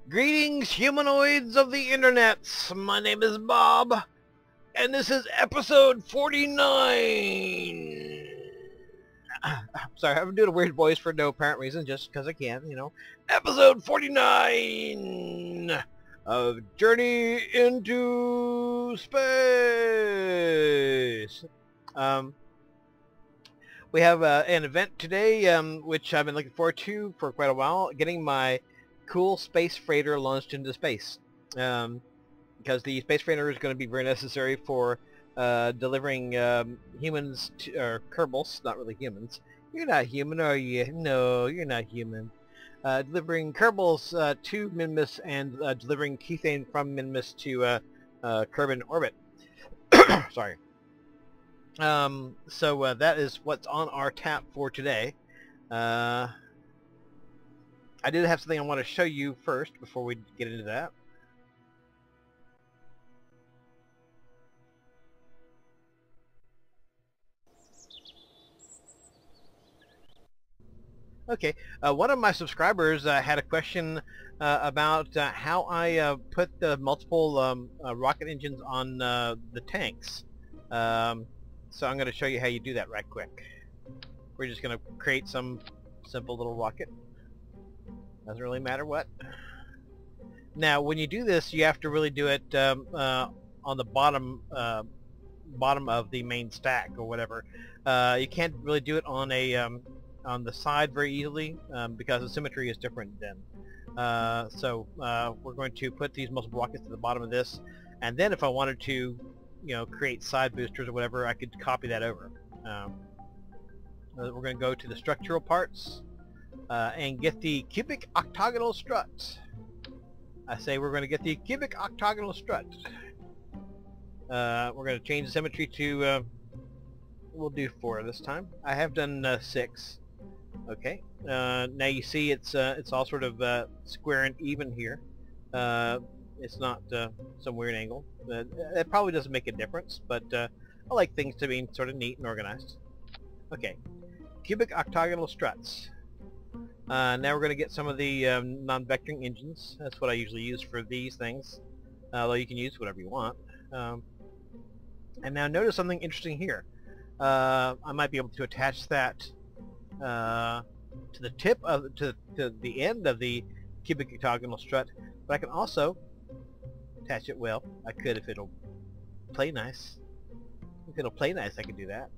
Greetings, humanoids of the internets. My name is Bob, and this is episode 49. Sorry, I'm doing a weird voice for no apparent reason, just because I can, you know. Episode 49 of Journey into Space. We have an event today, which I've been looking forward to for quite a while, getting my cool space freighter launched into space, because the space freighter is going to be very necessary for delivering humans to, or Kerbals, not really humans. You're not human, are you? No, you're not human. Delivering Kerbals to Minmus and delivering Kethane from Minmus to Kerbin orbit. Sorry. So that is what's on our tap for today. I did have something I want to show you first before we get into that. Okay, one of my subscribers had a question about how I put the multiple rocket engines on the tanks. So I'm going to show you how you do that right quick. We're just going to create some simple little rocket. Doesn't really matter what. Now, when you do this, you have to really do it on the bottom of the main stack or whatever. You can't really do it on a on the side very easily because the symmetry is different then. So we're going to put these multiple rockets to the bottom of this, and then if I wanted to, you know, create side boosters or whatever, I could copy that over. We're going to go to the structural parts. And get the cubic octagonal struts. I say we're going to get the cubic octagonal struts. We're going to change the symmetry to, we'll do 4 this time. I have done 6. Okay. Now you see it's all sort of square and even here. It's not some weird angle. It probably doesn't make a difference, but I like things to be sort of neat and organized. Okay. Cubic octagonal struts. Now we're going to get some of the non-vectoring engines. That's what I usually use for these things, although you can use whatever you want. And now notice something interesting here. I might be able to attach that to the tip of to the end of the cubic octagonal strut, but I can also attach it. Well, I could if it'll play nice. If it'll play nice, I can do that.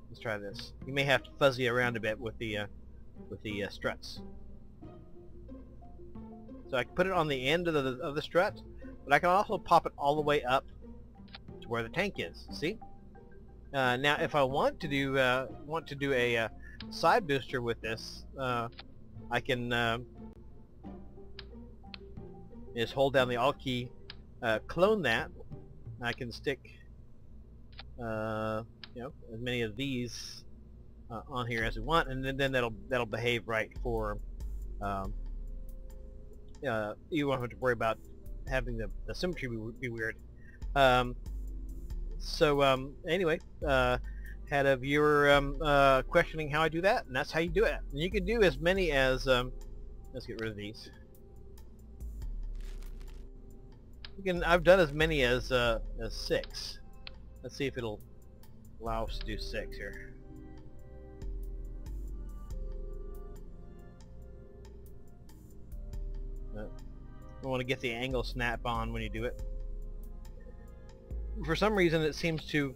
Let's try this. You may have to fuzzy around a bit with the struts. So I can put it on the end of the strut, but I can also pop it all the way up to where the tank is. See? Now, if I want to do a side booster with this, I can just hold down the Alt key, clone that. I can stick. You know, as many of these on here as we want, and then that'll behave right for. You won't have to worry about having the symmetry be weird. Anyway, had a viewer questioning how I do that, and that's how you do it. And you can do as many as. Let's get rid of these. I've done as many as 6. Let's see if it'll allow us to do 6 here. You want to get the angle snap on when you do it. For some reason it seems to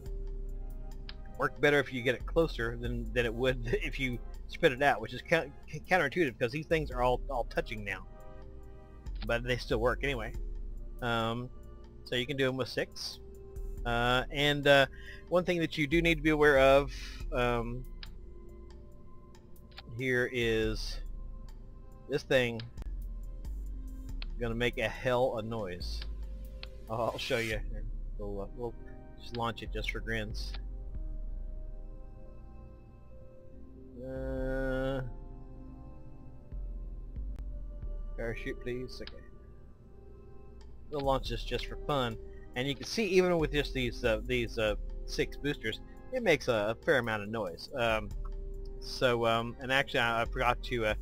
work better if you get it closer than it would if you spread it out, which is counterintuitive because these things are all touching now. But they still work anyway. So you can do them with 6. One thing that you do need to be aware of here is this thing going to make a hell of noise. I'll show you. We'll just launch it just for grins. Parachute, please. Okay. We'll launch this just for fun. And you can see, even with just these 6 boosters, it makes a fair amount of noise. And actually, I forgot to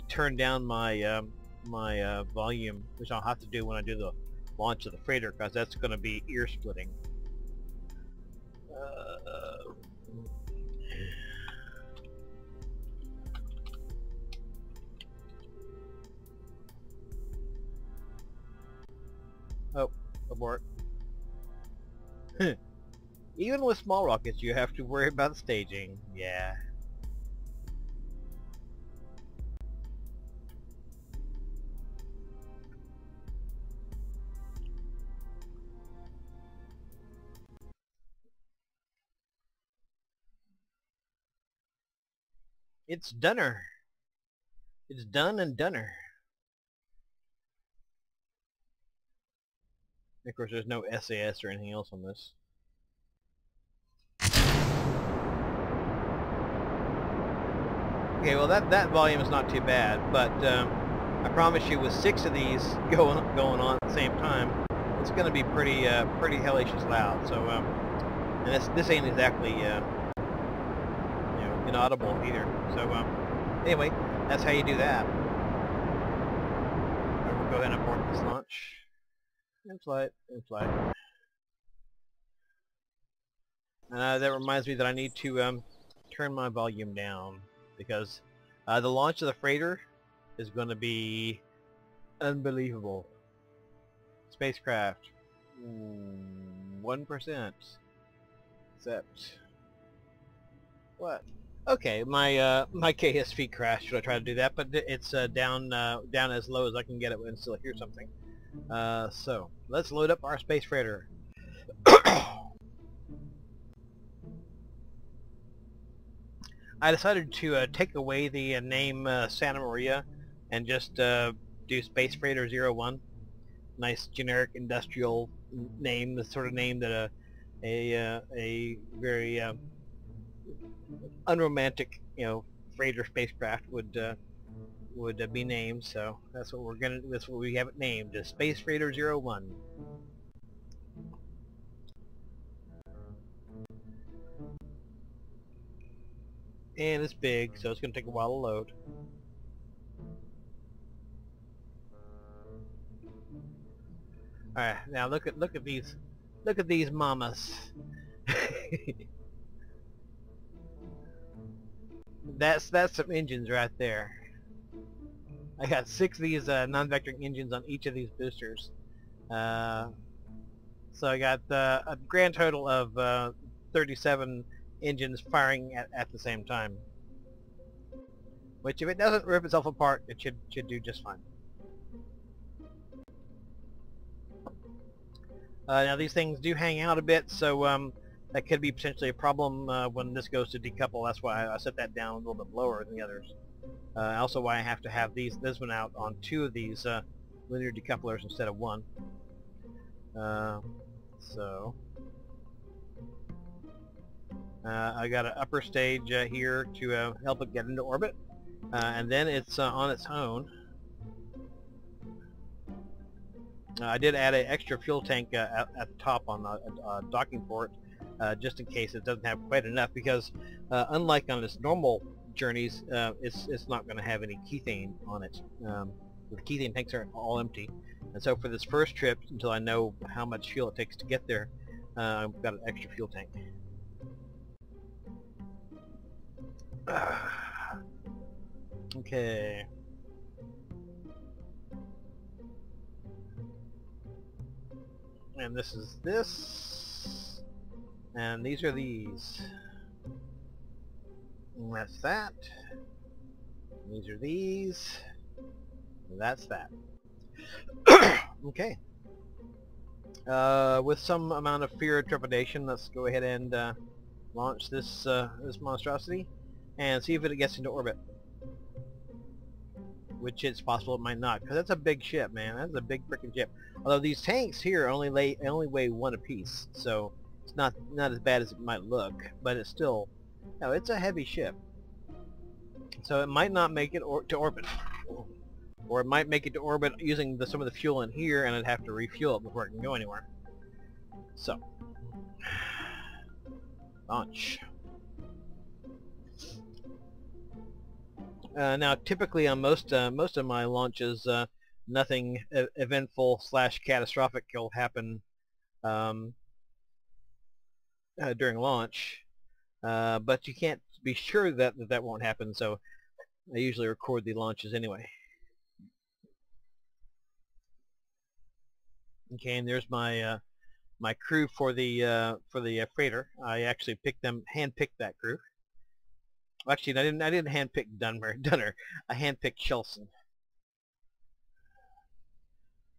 turn down my my volume, which I'll have to do when I do the launch of the freighter, because that's going to be ear splitting. Oh, abort. Even with small rockets, you have to worry about staging. Yeah. It's doneer. It's done and doneer. Of course, there's no SAS or anything else on this. Okay, well that volume is not too bad, but I promise you, with 6 of these going on at the same time, it's going to be pretty pretty hellacious loud. So and this ain't exactly you know, inaudible either. So anyway, that's how you do that. Right, we'll go ahead and abort this launch. In flight, in flight. That reminds me that I need to turn my volume down, because the launch of the freighter is going to be unbelievable. Spacecraft, 1%. Except, what? Okay, my my KSV crashed when I tried to do that, but it's down down as low as I can get it and still hear something. So let's load up our space freighter. I decided to take away the name Santa Maria and just do Space Freighter 01. Nice generic industrial name, the sort of name that a very unromantic, you know, freighter spacecraft would be named. So that's what we're gonna. That's what we have it named, as Space Freighter 01. And it's big, so it's going to take a while to load. Alright, now look at these mamas. That's some engines right there. I got 6 of these non-vectoring engines on each of these boosters. So I got a grand total of 37 engines firing at the same time. Which, if it doesn't rip itself apart, it should do just fine. Now these things do hang out a bit, so that could be potentially a problem when this goes to decouple. That's why I set that down a little bit lower than the others. Also why I have to have this one out on 2 of these linear decouplers instead of 1. So I got an upper stage here to help it get into orbit, and then it's on its own. I did add an extra fuel tank at the top on the docking port, just in case it doesn't have quite enough, because unlike on its normal journeys, it's not going to have any kethane on it. The kethane tanks are all empty, and so for this first trip, until I know how much fuel it takes to get there, I've got an extra fuel tank. Okay. And this is this, and these are these, and that's that, and these are these, and that's that. Okay. With some amount of fear and trepidation, let's go ahead and launch this this monstrosity and see if it gets into orbit. Which it's possible it might not, because that's a big ship, man. That's a big freaking ship. Although these tanks here only weigh 1 apiece, so it's not as bad as it might look. But it's still, no, it's a heavy ship. So it might not make it to orbit, or it might make it to orbit using some of the fuel in here, and it'd have to refuel it before it can go anywhere. So, launch. Now, typically on most of my launches, nothing eventful / catastrophic will happen during launch, but you can't be sure that that won't happen. So I usually record the launches anyway. Okay, and there's my my crew for the freighter. I actually hand-picked that crew. Actually, I didn't handpick Dunner. I handpicked Shelson.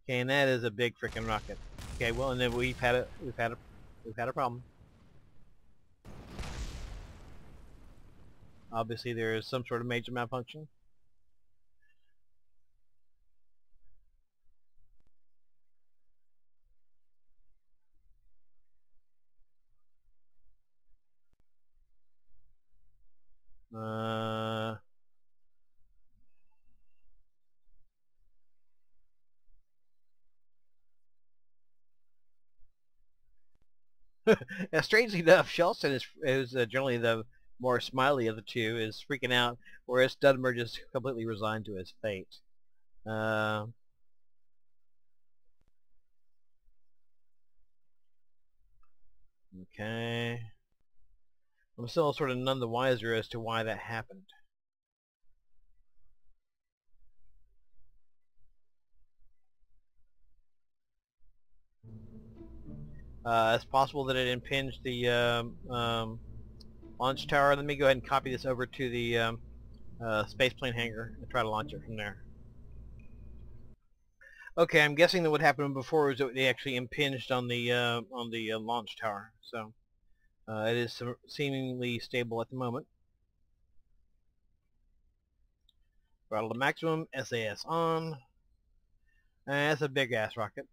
Okay, and that is a big freaking rocket. Okay, well, and then we've had a problem. Obviously, there is some sort of major malfunction. Strangely enough, Shelton is generally the more smiley of the two, is freaking out, whereas Dunmer just completely resigned to his fate. Okay. I'm still sort of none the wiser as to why that happened. It's possible that it impinged the launch tower. Let me go ahead and copy this over to the spaceplane hangar and try to launch it from there. Okay, I'm guessing that what happened before was that they actually impinged on the launch tower. So it is seemingly stable at the moment. Throttle to maximum, SAS on. That's a big ass rocket.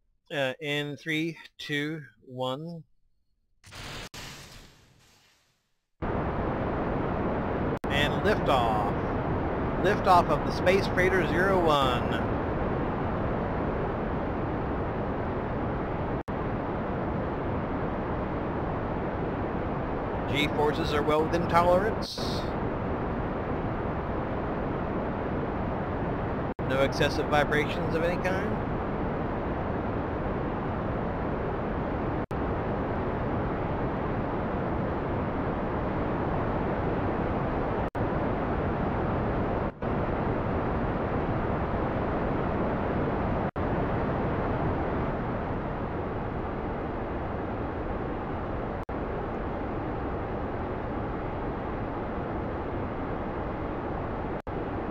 In 3, 2, 1. And liftoff. Liftoff of the Space Freighter 01. G-forces are well within tolerance. No excessive vibrations of any kind.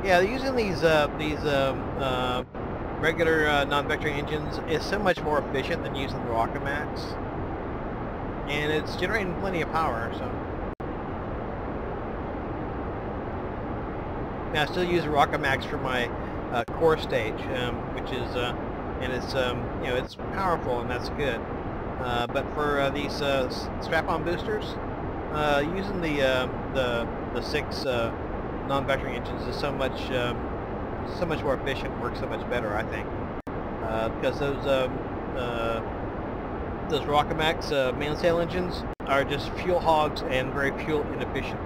Yeah, using these regular non-vectoring engines is so much more efficient than using the Rockamax, and it's generating plenty of power. So now I still use the Rockamax for my core stage, which is and it's you know, it's powerful and that's good. But for these strap-on boosters, using the 6 non-vectoring engines is so much more efficient, works so much better, I think, because those Rockamax mainsail engines are just fuel hogs and very fuel inefficient.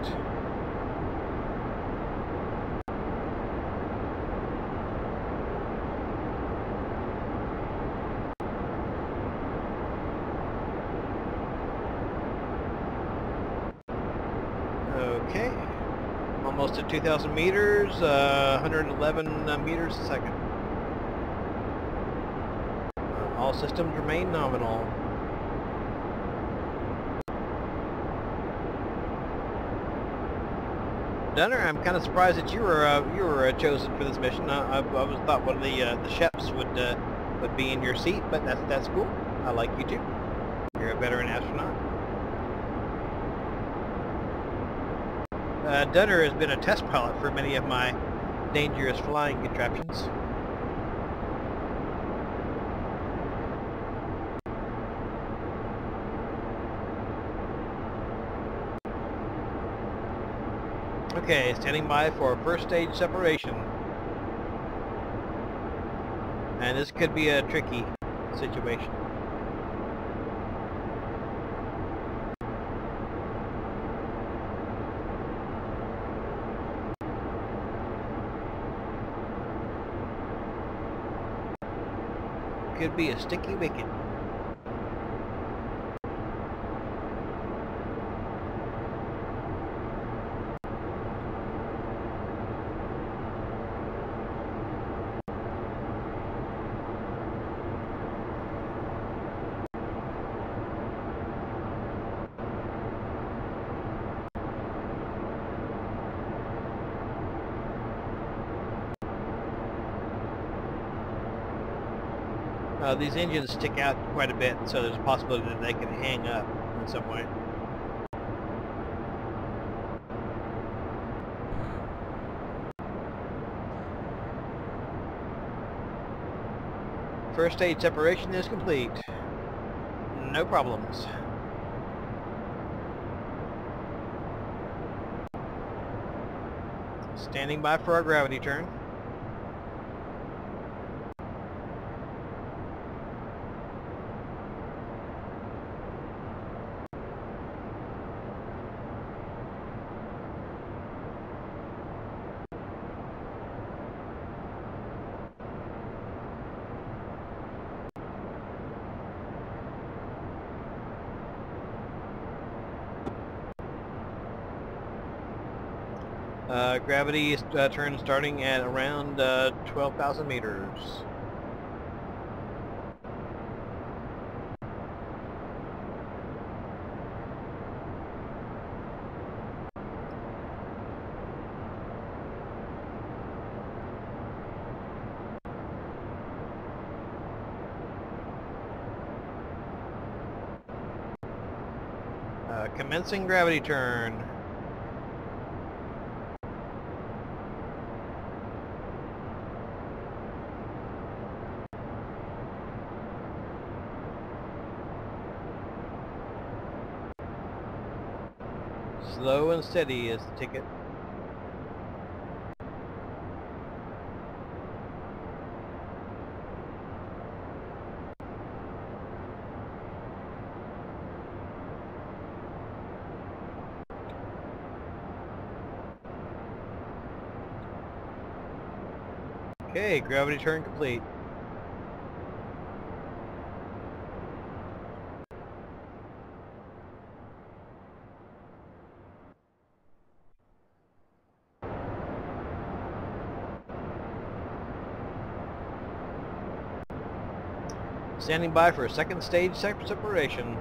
Okay. Almost at 2,000 meters, 111 meters a second. All systems remain nominal. Dunner, I'm kind of surprised that you were chosen for this mission. I was thought one of the chefs would be in your seat, but that's cool. I like you too. You're a veteran astronaut. Dunner has been a test pilot for many of my dangerous flying contraptions. Okay, standing by for first stage separation. And this could be a tricky situation. could be a sticky wicket. These engines stick out quite a bit, so there's a possibility that they can hang up in some way. First stage separation is complete. No problems. Standing by for our gravity turn. Gravity turn starting at around 12,000 meters. Commencing gravity turn. Slow and steady is the ticket. Okay, gravity turn complete. Standing by for a second stage separation.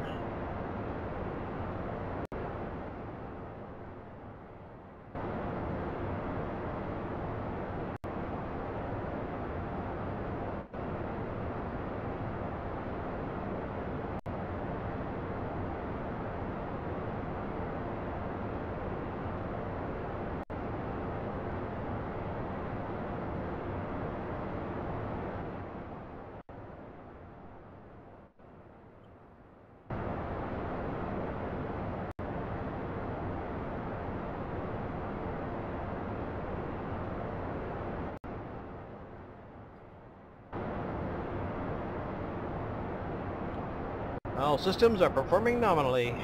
All systems are performing nominally.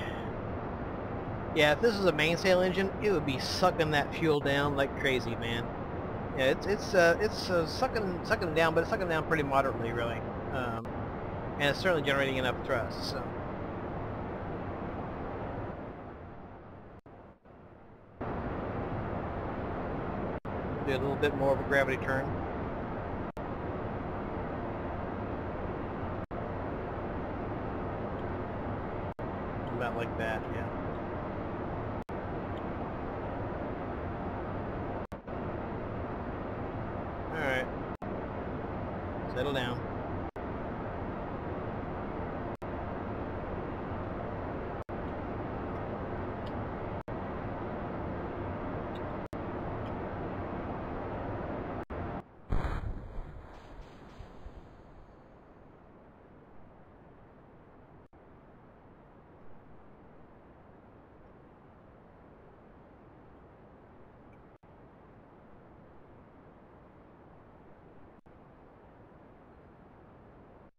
Yeah, if this is a mainsail engine, it would be sucking that fuel down like crazy, man. Yeah, it's sucking down, but it's sucking down pretty moderately, really, and it's certainly generating enough thrust. So. Do a little bit more of a gravity turn. About like that, yeah. Alright. Settle down.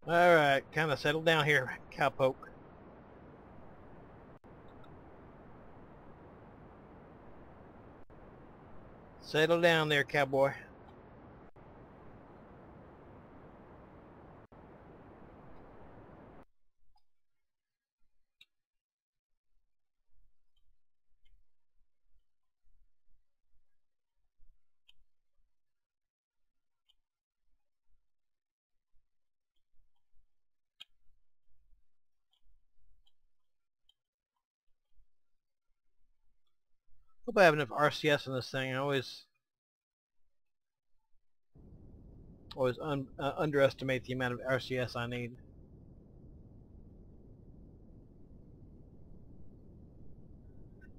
Alright, kind of settle down here, cowpoke. Settle down there, cowboy. Hope I have enough RCS in this thing. I always underestimate the amount of RCS I need.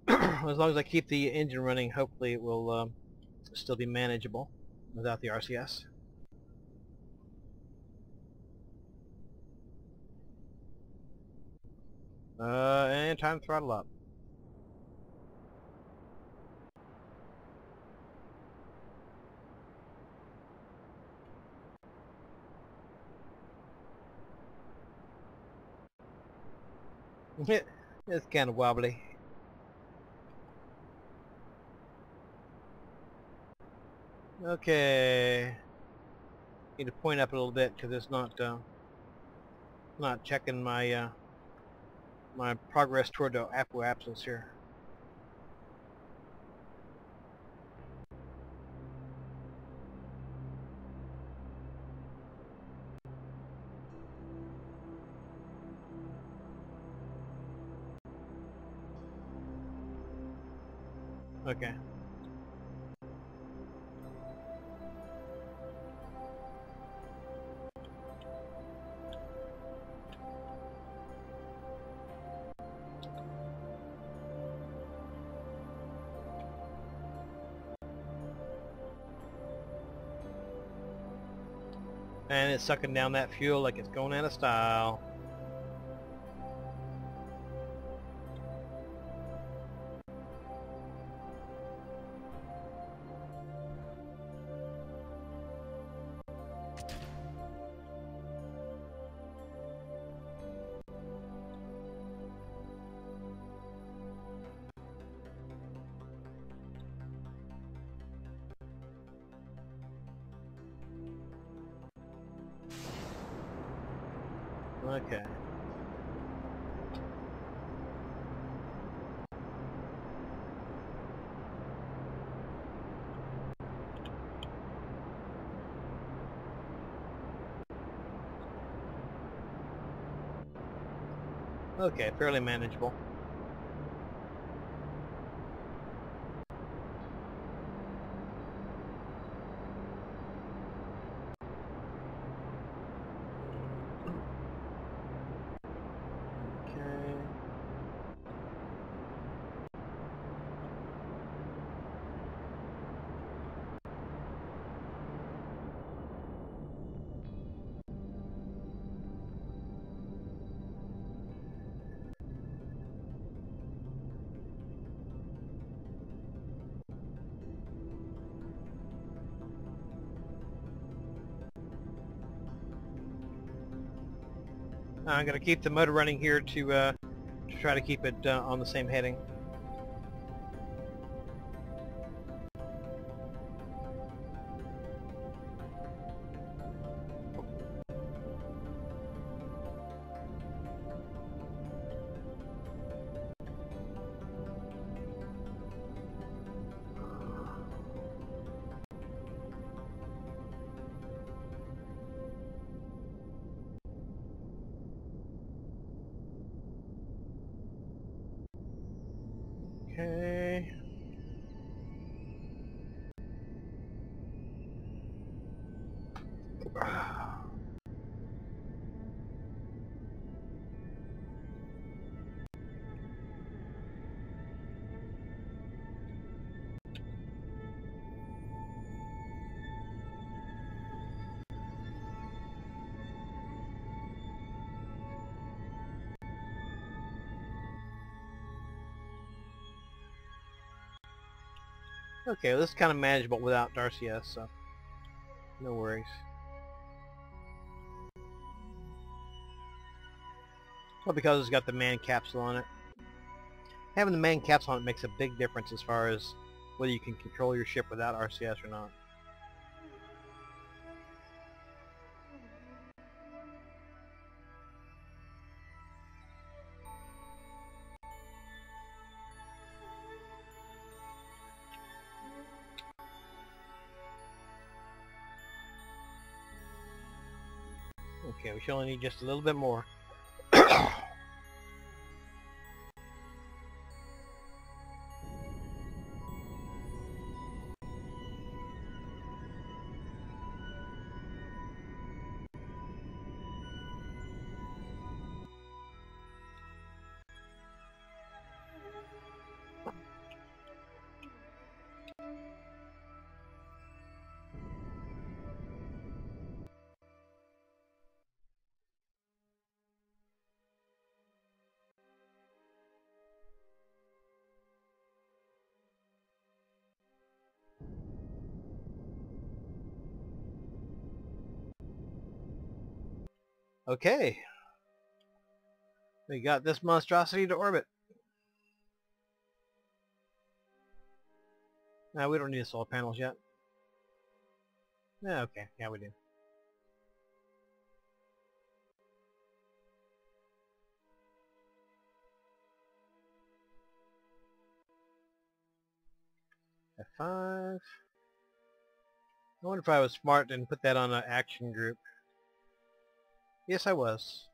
As long as I keep the engine running, hopefully it will still be manageable without the RCS. And time to throttle up. It's kind of wobbly. Okay. Need to point up a little bit because it's not checking my my progress toward the absence here. Okay. And it's sucking down that fuel like it's going out of style. Okay. Okay, fairly manageable. I'm going to keep the motor running here to try to keep it on the same heading. Okay. Okay, well, this is kind of manageable without RCS, so no worries. Well, because it's got the man capsule on it. Having the man capsule on it makes a big difference as far as whether you can control your ship without RCS or not. Okay, we should only need just a little bit more. Okay. We got this monstrosity to orbit. No, we don't need solar panels yet. Yeah, okay. Yeah, we do. F5. I wonder if I was smart and put that on an action group. Yes, I was.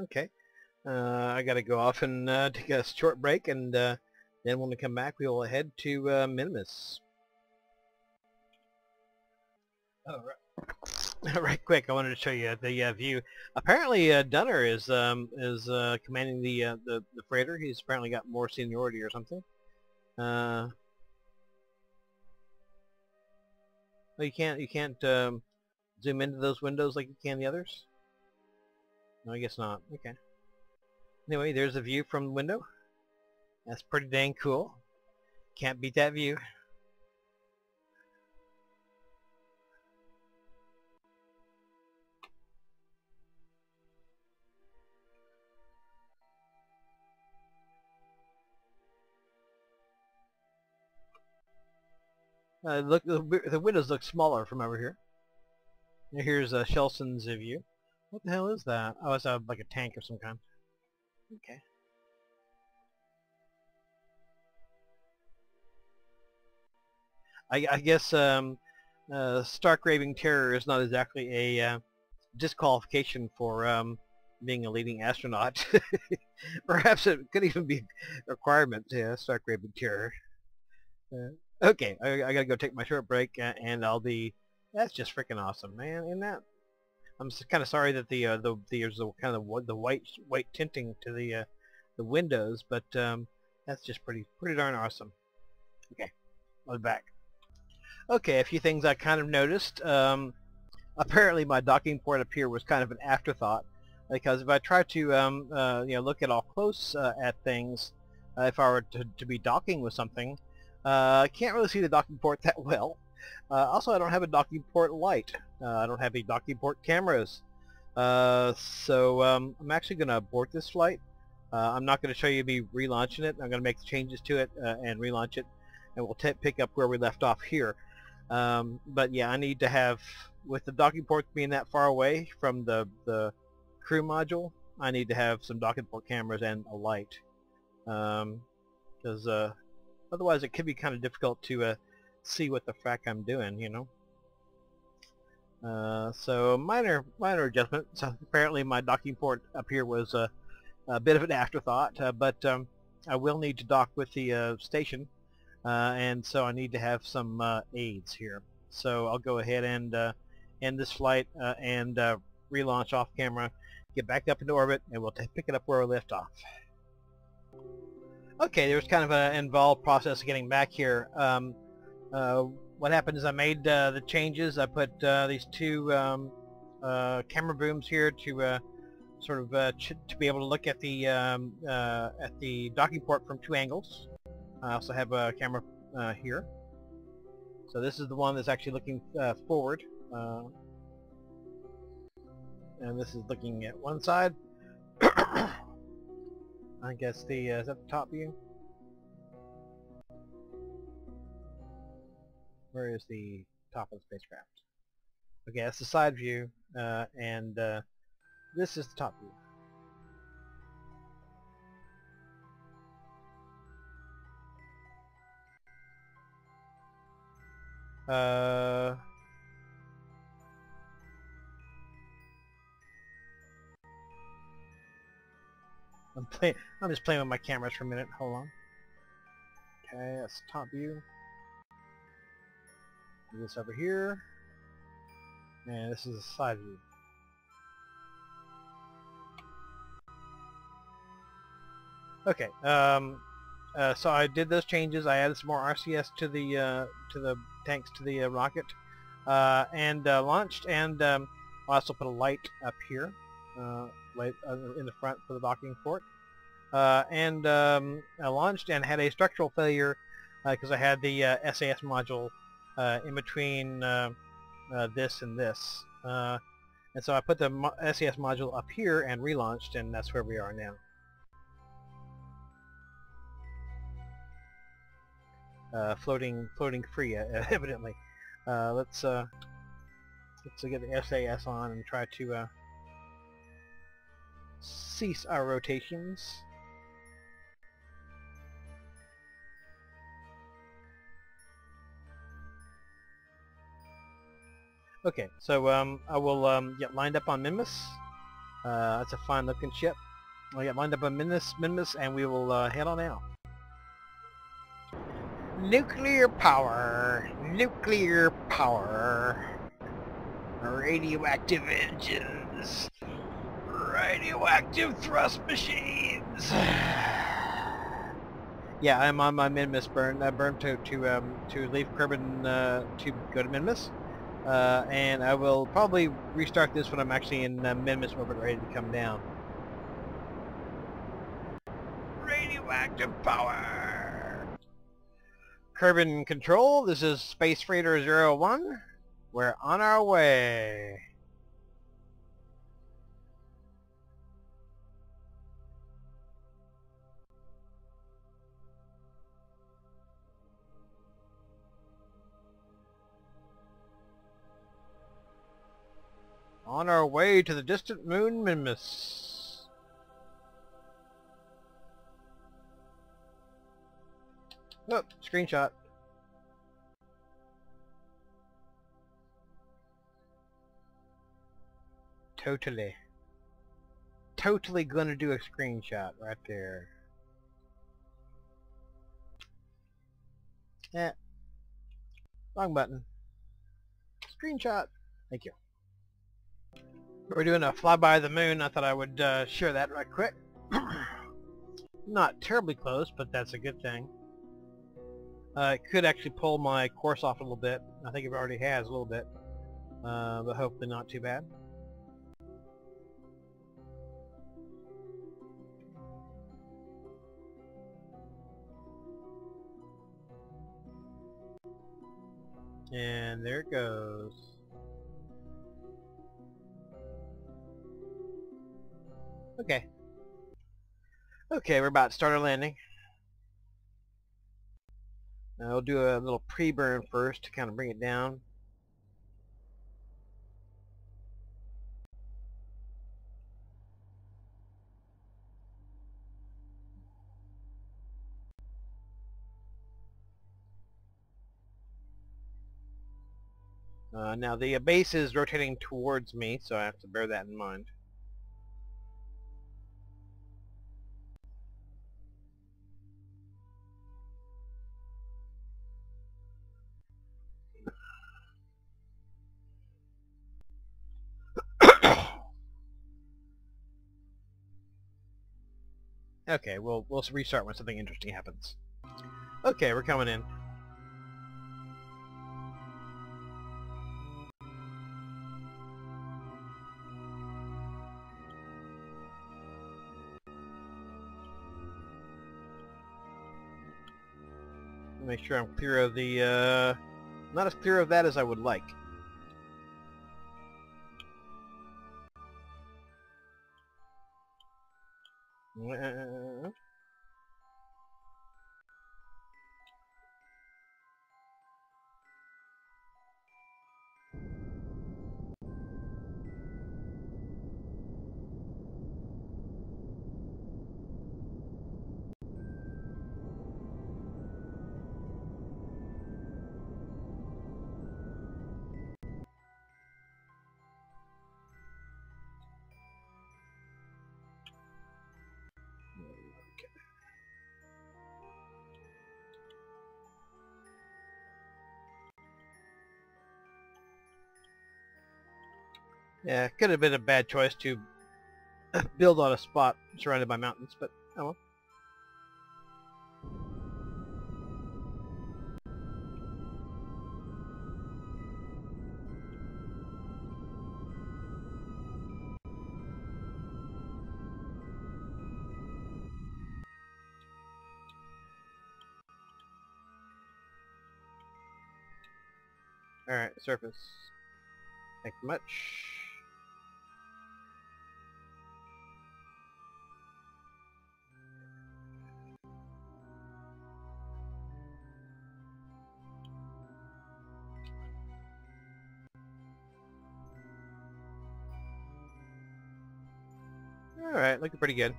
Okay. I gotta go off and take a short break, and then when we come back, we will head to Minmus. Oh, right. Right quick, I wanted to show you the view. Apparently, Dunner is commanding the freighter. He's apparently got more seniority or something. Oh, you can't zoom into those windows like you can the others. No, I guess not. Okay. Anyway, there's a view from the window. That's pretty dang cool. Can't beat that view. Look, the windows look smaller from over here. Now here's Shelson's view. What the hell is that? Oh, it's like a tank or some kind. Okay. I guess stark raving terror is not exactly a disqualification for being a leading astronaut. Perhaps it could even be a requirement to stark raving terror. Okay, I gotta go take my short break, and I'll be. That's just freaking awesome, man! Isn't that? I'm kind of sorry that there's the kind of the white tinting to the windows, but that's just pretty darn awesome. Okay, I'll be back. Okay, a few things I kind of noticed. Apparently, my docking port up here was kind of an afterthought, because if I try to look at all close at things, if I were to be docking with something, I can't really see the docking port that well. Also, I don't have a docking port light. I don't have any docking port cameras. So I'm actually going to abort this flight. I'm not going to show you me relaunching it. I'm going to make the changes to it and relaunch it, and we'll pick up where we left off here. But yeah, I need to have, with the docking ports being that far away from the crew module, I need to have some docking port cameras and a light. Because otherwise it could be kind of difficult to see what the frack I'm doing, you know. So minor adjustment. So apparently my docking port up here was a bit of an afterthought, but I will need to dock with the station, and so I need to have some aids here. So I'll go ahead and end this flight and relaunch off camera, get back up into orbit, and we'll pick it up where we left off. Okay, there was kind of an involved process of getting back here. What happened is I made the changes. I put these two camera booms here to sort of to be able to look at the docking port from two angles. I also have a camera here. So this is the one that's actually looking forward, and this is looking at one side. I guess is that the top view? Where is the top of the spacecraft? Okay, that's the side view, and this is the top view. I'm just playing with my cameras for a minute. Hold on. Okay, that's the top view. Do this over here, and this is the side view. Okay, so I did those changes. I added some more RCS to the tanks to the rocket, and launched, and I also put a light up here, in the front for the docking port. And I launched and had a structural failure because I had the SAS module in between this and this. And so I put the SAS module up here and relaunched, and that's where we are now. Floating free, evidently. Let's get the SAS on and try to cease our rotations. Okay, so I will get lined up on Minmus. That's a fine looking ship. I'll get lined up on Minmus, and we will head on out. Nuclear power! Nuclear power! Radioactive engines! Radioactive thrust machines! Yeah, I'm on my Minmus burn. I burned to leave Kerbin to go to Minmus. And I will probably restart this when I'm actually in Minmus orbit, ready to come down. Radioactive power! Kerbin Control, this is Space Freighter 01. We're on our way. On our way to the distant moon, Minmus. Oh, screenshot. Totally gonna do a screenshot right there. Eh. Wrong button. Screenshot. Thank you. We're doing a flyby of the moon. I thought I would share that right quick. Not terribly close, but that's a good thing. It could actually pull my course off a little bit. I think it already has a little bit. But hopefully not too bad. And there it goes. Okay. Okay, we're about to start our landing. Now we'll do a little pre-burn first to kind of bring it down. Now the base is rotating towards me, so I have to bear that in mind. Okay, we'll restart when something interesting happens. Okay, we're coming in. Make sure I'm clear of the, not as clear of that as I would like. Yeah, it could have been a bad choice to build on a spot surrounded by mountains, but oh well. Alright, surface. Thank you much. Alright, looking pretty good.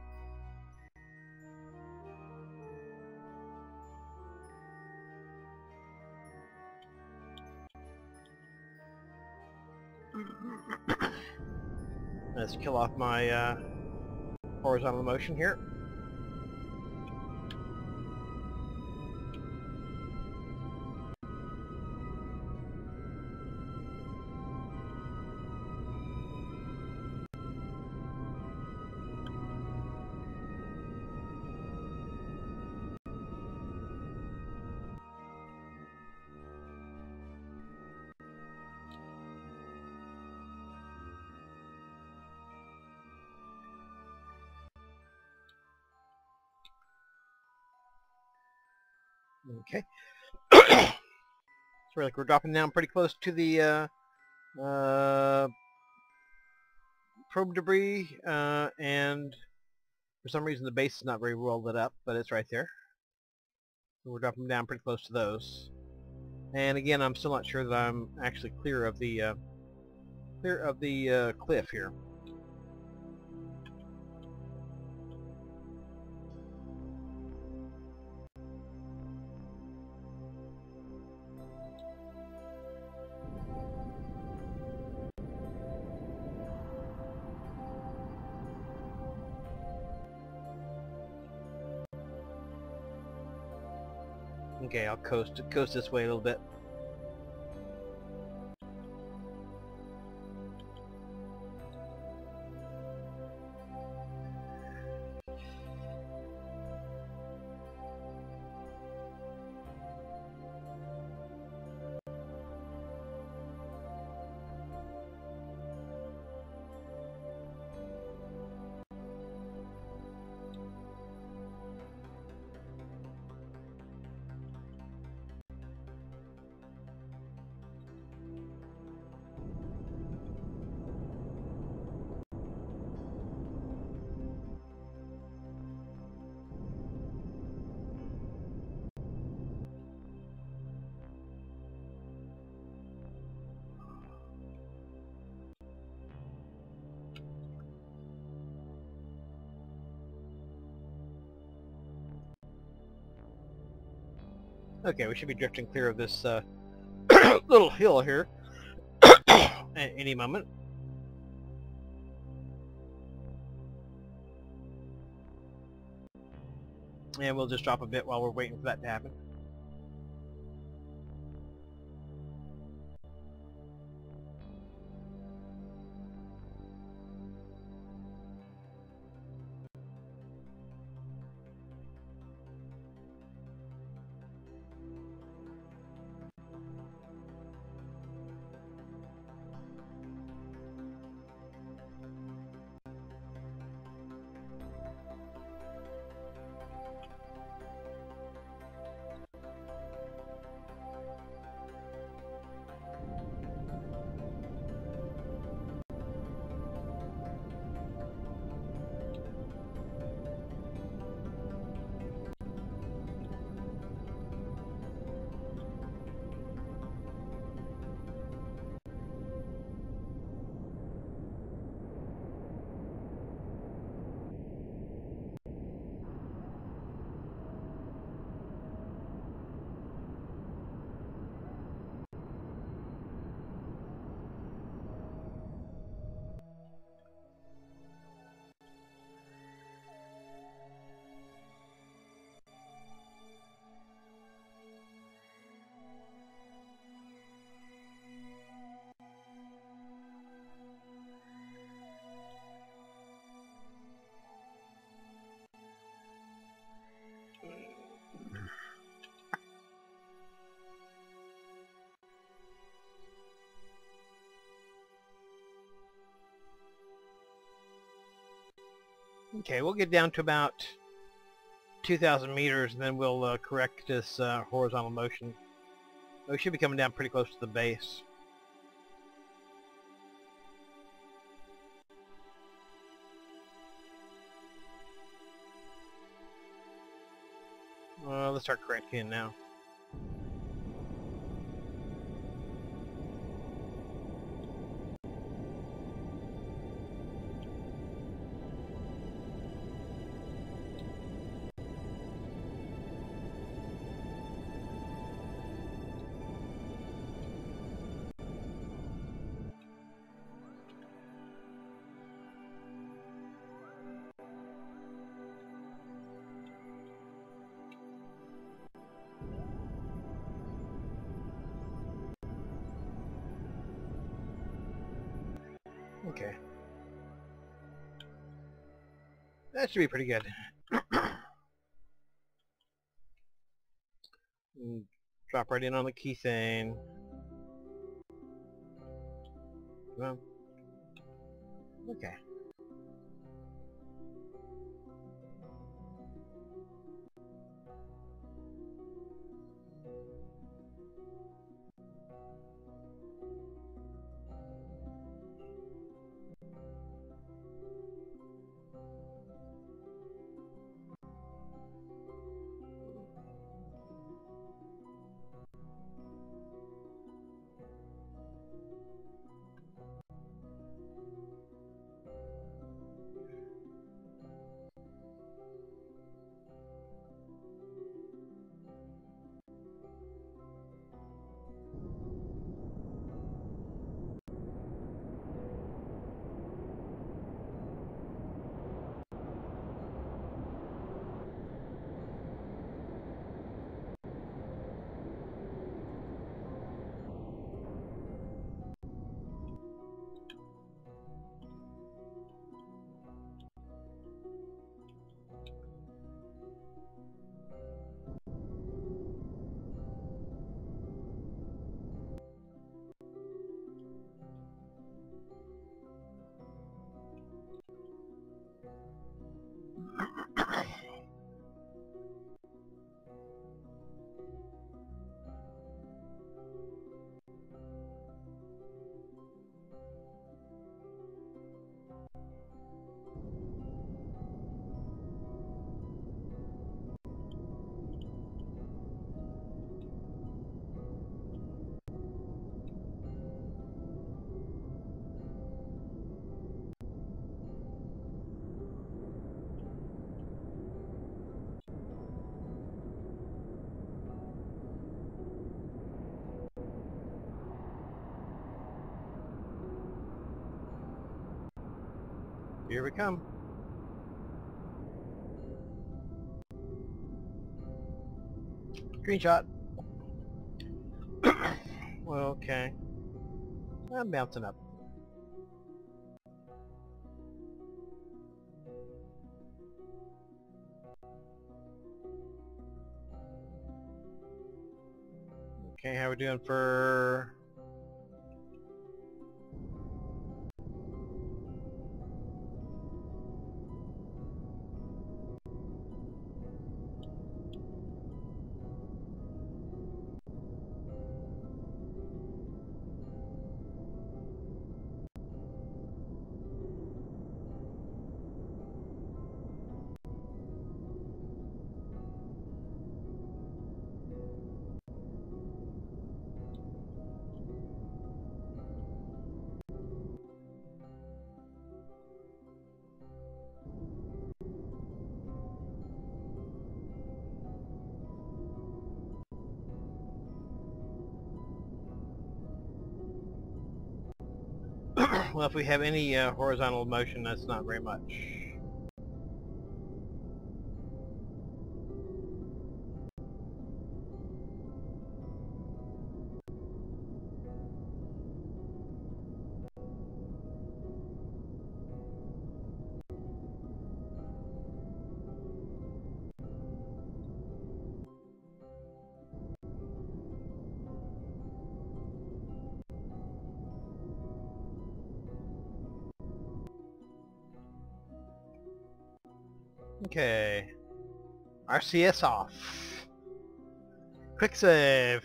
Let's kill off my horizontal motion here. Okay. So we're dropping down pretty close to the probe debris, and for some reason the base is not very well lit up, but it's right there. So we're dropping down pretty close to those. And again, I'm still not sure that I'm actually clear of the cliff here. Okay, I'll coast this way a little bit. Okay, we should be drifting clear of this little hill here at any moment. And we'll just drop a bit while we're waiting for that to happen. Okay, we'll get down to about 2,000 meters, and then we'll correct this horizontal motion We should be coming down pretty close to the base. Well, let's start correcting now. Okay. That should be pretty good. Drop right in on the keythane. Well, okay. Here we come. Screenshot. Well, okay. I'm bouncing up. Okay, how we doing for... Well, if we have any horizontal motion, that's not very much. Okay. RCS off. Quick save.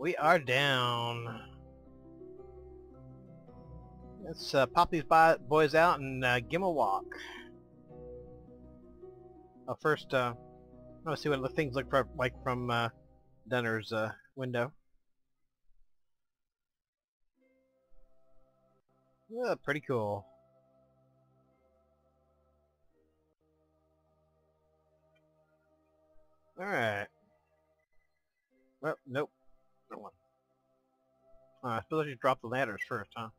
we are down. Let's pop these boys out and give them a walk. First, let's see what the things look like from Dunner's window. Yeah, pretty cool. Alright. Well, nope. That one. I suppose I should drop the ladders first, huh?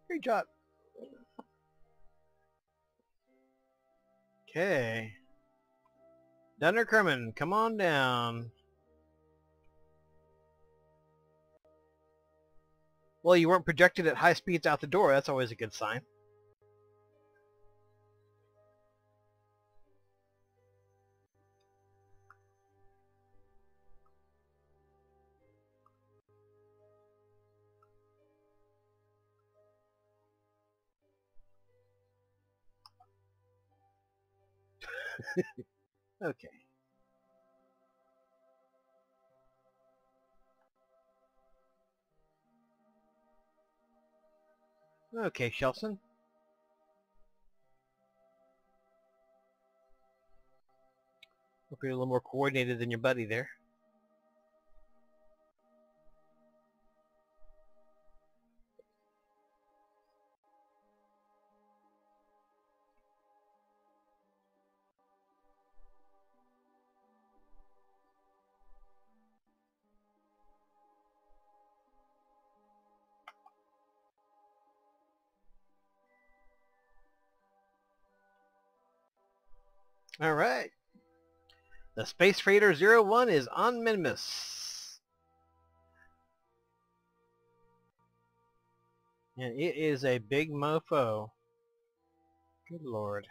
Great job. Okay. Dunner Kerman, come on down. Well, you weren't projected at high speeds out the door. That's always a good sign. Okay. Okay, Shelson. Hope you're a little more coordinated than your buddy there. All right. The Space Freighter 01 is on Minmus. And it is a big mofo. Good lord.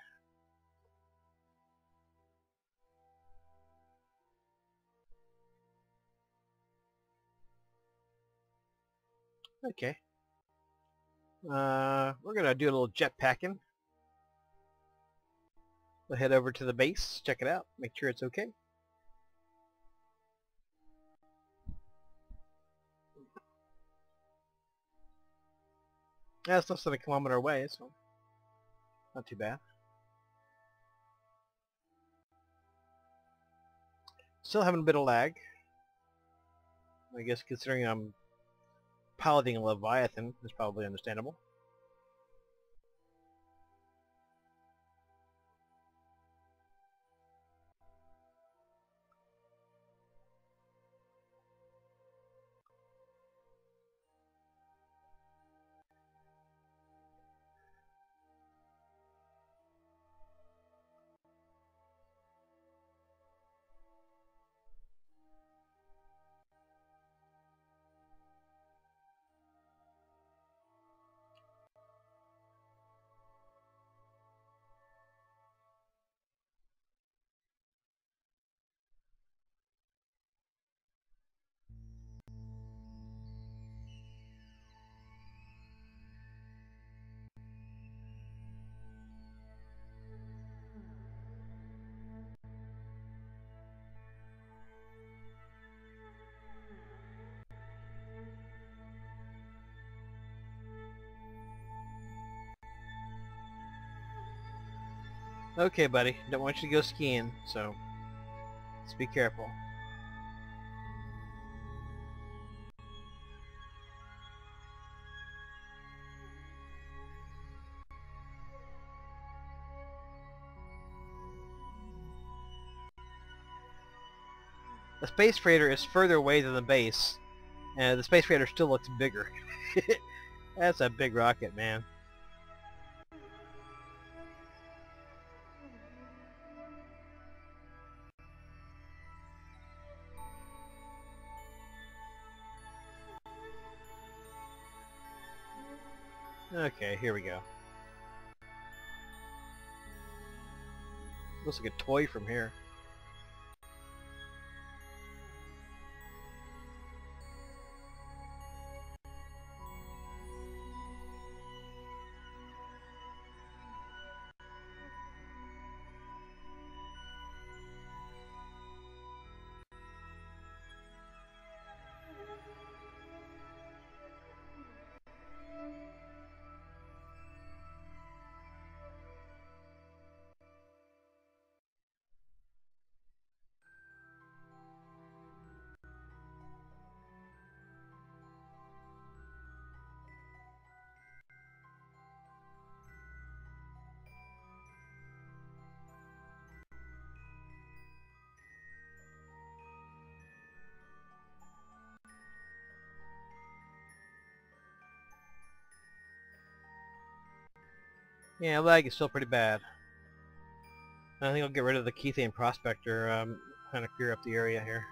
Okay. We're gonna do a little jetpacking. We'll head over to the base, check it out, make sure it's okay. Yeah, it's less than a kilometer away, so not too bad. Still having a bit of lag. I guess considering I'm piloting a Leviathan, is probably understandable. Okay, buddy. Don't want you to go skiing, so let's be careful. The Space Freighter is further away than the base, and the Space Freighter still looks bigger. That's a big rocket, man. Okay, here we go. Looks like a toy from here. Yeah, lag is still pretty bad. I think I'll get rid of the Keythane Prospector, kind of clear up the area here.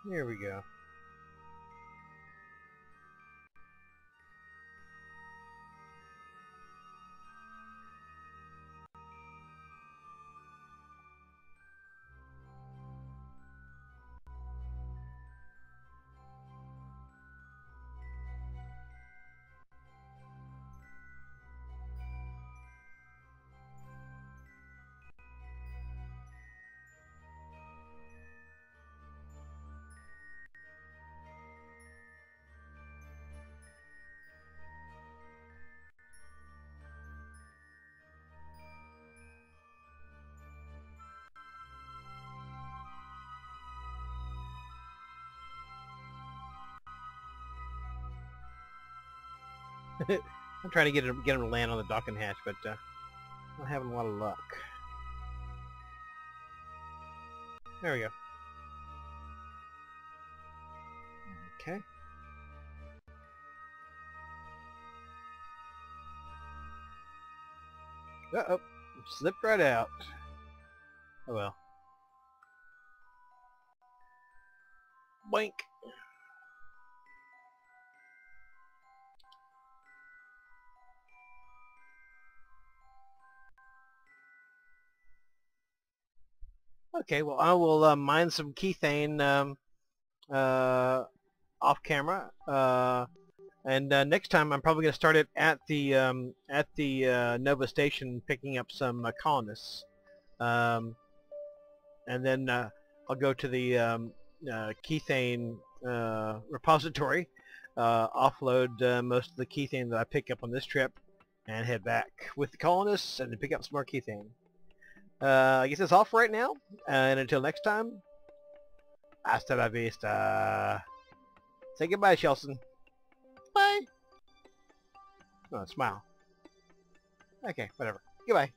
Here we go. I'm trying to get him to land on the docking hatch, but not having a lot of luck. There we go. Okay. Uh-oh. Slipped right out. Oh well. Boink. Okay, well I will mine some Keythane off camera, and next time I'm probably going to start it at the Nova Station, picking up some colonists, and then I'll go to the Keythane repository, offload most of the Keythane that I pick up on this trip, and head back with the colonists and then pick up some more Keythane. I guess that's all for right now, and until next time, hasta la vista. Say goodbye, Shelson. Bye. Oh, smile. Okay, whatever. Goodbye.